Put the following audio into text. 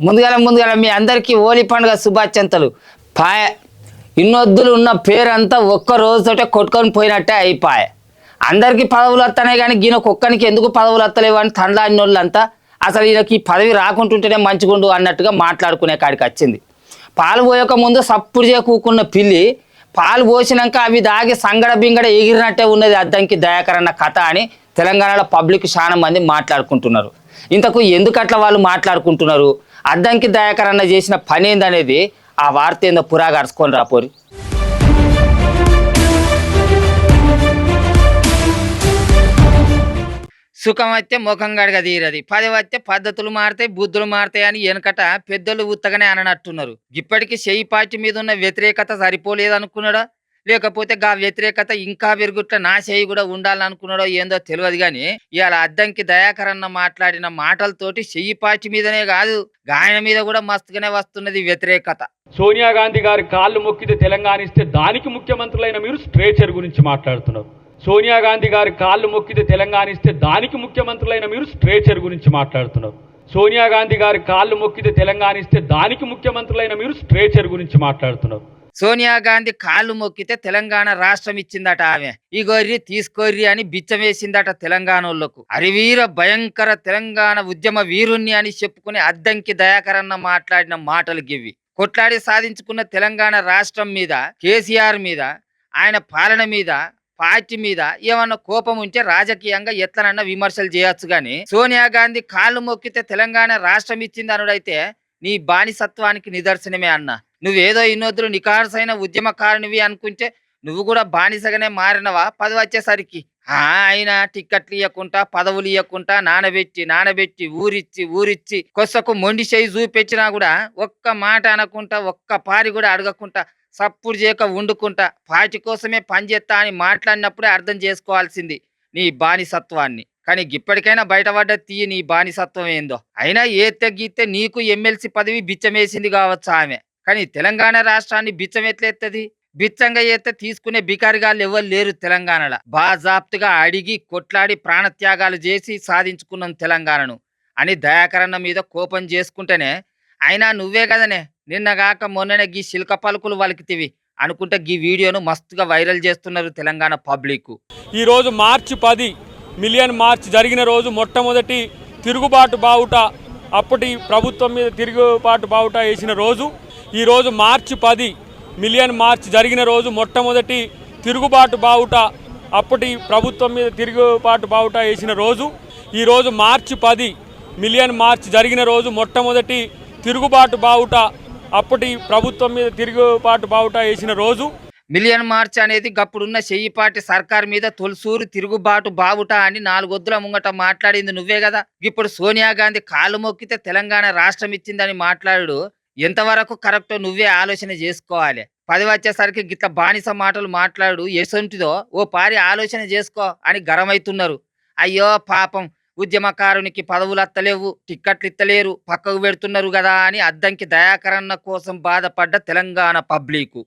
ముందుగా మీ అందరికీ హోలీ పండుగ శుభాకాంక్షలు. పాయ ఇన్నొద్దులు ఉన్న పేరంతా ఒక్క రోజుతోటే కొట్టుకొని పోయినట్టే అయిపోయా. అందరికీ పదవులు వస్తున్నాయి కానీ ఈయనకు ఒక్కనికి ఎందుకు పదవులు వస్తలేవు అని తండ్లాడిన వాళ్ళంతా అసలు ఈయనకి పదవి రాకుంటుంటేనే మంచిగుండు అన్నట్టుగా మాట్లాడుకునే కాడికి వచ్చింది. పాలు పోయక ముందు సప్పుడు కూకున్న పిల్లి పాలు పోసినాక అవి దాగి సంగడ బింగడ ఎగిరినట్టే ఉన్నది అద్దంకి దయాకర్ అన్న కథ అని తెలంగాణలో పబ్లిక్ చాలా మంది మాట్లాడుకుంటున్నారు. ఇంతకు ఎందుకు అట్లా వాళ్ళు మాట్లాడుకుంటున్నారు, అద్దంకి దయాకర్ అన్న చేసిన పని ఏందనేది ఆ వార్త ఏందో పురాగా అరుచుకొని రాపోరి. సుఖం వస్తే ముఖం గడగ తీరది, పది వస్తే పద్ధతులు మారుతాయి బుద్ధులు మారుతాయి అని వెనకట పెద్దలు ఉత్తగానే అననట్టున్నారు. ఇప్పటికీ చెయ్యి పార్టీ మీద ఉన్న వ్యతిరేకత సరిపోలేదనుకున్నాడా, లేకపోతే గా వ్యతిరేకత ఇంకా పెరుగుట్ల నా చేయి కూడా ఉండాలనుకున్నాడో ఏందో తెలియదు కానీ ఇవాళ అద్దంకి దయాకర్ అన్న మాట్లాడిన మాటలతోటి చెయ్యి పార్టీ మీదనే కాదు గాయన మీద కూడా మస్తుగానే వస్తున్నది వ్యతిరేకత. సోనియా గాంధీ గారి కాళ్ళు మొక్కితే తెలంగాణ ఇస్తే దానికి ముఖ్యమంత్రులైన మీరు స్ట్రేచర్ గురించి మాట్లాడుతున్నారు. సోనియా గాంధీ గారి కాళ్ళు మొక్కితే తెలంగాణ ఇస్తే దానికి ముఖ్యమంత్రులైన మీరు స్ట్రేచర్ గురించి మాట్లాడుతున్నారు. సోనియా గాంధీ గారి కాళ్ళు మొక్కితే తెలంగాణ ఇస్తే దానికి ముఖ్యమంత్రులైన మీరు స్ట్రేచర్ గురించి మాట్లాడుతున్నారు. సోనియా గాంధీ కాళ్ళు మొక్కితే తెలంగాణ రాష్ట్రం ఇచ్చిందట. ఆమె ఇగోర్రి తీసుకోర్రి అని బిచ్చం వేసిందట తెలంగాణోళ్లకు. అరివీర భయంకర తెలంగాణ ఉద్యమ వీరుణ్ణి అని చెప్పుకునే అద్దంకి దయాకర్ అన్న మాట్లాడిన మాటలు గివి. కొట్లాడి సాధించుకున్న తెలంగాణ రాష్ట్రం మీద, కేసీఆర్ మీద, ఆయన పాలన మీద, పార్టీ మీద ఏమన్నా కోపం ఉంటే రాజకీయంగా ఎట్లనన్నా విమర్శలు చేయొచ్చు గాని సోనియా గాంధీ కాళ్ళు మొక్కితే తెలంగాణ రాష్ట్రం ఇచ్చింది అనుడైతే నీ బానిసత్వానికి నిదర్శనమే అన్న. నువ్వేదో ఇన్నొద్దులు నికార్సైన ఉద్యమకారునివి అనుకుంటే నువ్వు కూడా బానిసగానే మారినవా పదవి వచ్చేసరికి. ఆయన టిక్కెట్లు ఇవ్వకుండా పదవులు ఇవ్వకుండా నానబెట్టి ఊరిచ్చి కొස්සకు మొండి చేయి చూపెచ్చినా కూడా ఒక్క మాట అనకుండా ఒక్క పారి కూడా అడగకుండా సప్పుడు చేయక వండుకుంటా పార్టీ కోసమే పనిచేస్తా అని మాట్లాడినప్పుడే అర్థం చేసుకోవాల్సింది నీ బానిసత్వాన్ని. కానీ ఇప్పటికైనా బయటపడ్డ తీయి నీ బానిసత్వం ఏందో. అయినా ఏతే గీతే నీకు ఎమ్మెల్సీ పదవి బిచ్చమేసింది కావచ్చు ఆమె, కానీ తెలంగాణ రాష్ట్రాన్ని బిచ్చం ఎట్లెత్తది? బిచ్చంగా ఎత్తే తీసుకునే బికారిగాళ్ళు ఎవరు లేరు తెలంగాణలో. బాజాప్తుగా అడిగి కొట్లాడి ప్రాణత్యాగాలు చేసి సాధించుకున్నాం తెలంగాణను అని దయాకరణ మీద కోపం చేసుకుంటేనే అయినా నువ్వే కదనే నిన్నగాక మొన్ననే గీ శిల్క పలుకులు వలికితివి అనుకుంటే గీ వీడియోను మస్తుగా వైరల్ చేస్తున్నారు తెలంగాణ పబ్లిక్. ఈరోజు మార్చి 10 మిలియన్ మార్చ్ జరిగిన రోజు మొట్టమొదటి తిరుగుబాటు బావుట, అప్పటి ప్రభుత్వం మీద తిరుగుబాటు బావుట వేసిన రోజు. ఈరోజు మార్చి 10 మిలియన్ మార్చ్ జరిగిన రోజు మొట్టమొదటి తిరుగుబాటు బావుట, అప్పటి ప్రభుత్వం మీద తిరుగుబాటు బావుట వేసిన రోజు. ఈరోజు మార్చి 10 మిలియన్ మార్చ్ జరిగిన రోజు మొట్టమొదటి తిరుగుబాటు బావుట, అప్పటి ప్రభుత్వం మీద తిరుగుబాటు బావుట వేసిన రోజు. మిలియన్ మార్చ్ అనేది గప్పుడున్న చెయ్యిపాటి సర్కార్ మీద తొలిసూరు తిరుగుబాటు బావుట అని 4 వద్దుల ముంగట మాట్లాడింది నువ్వే కదా. ఇప్పుడు సోనియా గాంధీ కాళ్ళు మొక్కితే తెలంగాణ రాష్ట్రం ఇచ్చిందని మాట్లాడు ఎంతవరకు కరెక్టో నువ్వే ఆలోచన చేసుకోవాలి. పదవి వచ్చేసరికి గిట్ల బానిస మాటలు మాట్లాడు ఎసొంటిదో ఓ పారి ఆలోచన చేసుకో అని గరమైతున్నారు. అయ్యో పాపం ఉద్యమకారునికి పదవులు అత్తలేవు, టిక్కెట్లు ఇత్తలేరు, పక్కకు పెడుతున్నారు కదా అని అద్దంకి దయాకరణ కోసం బాధపడ్డ తెలంగాణ పబ్లిక్.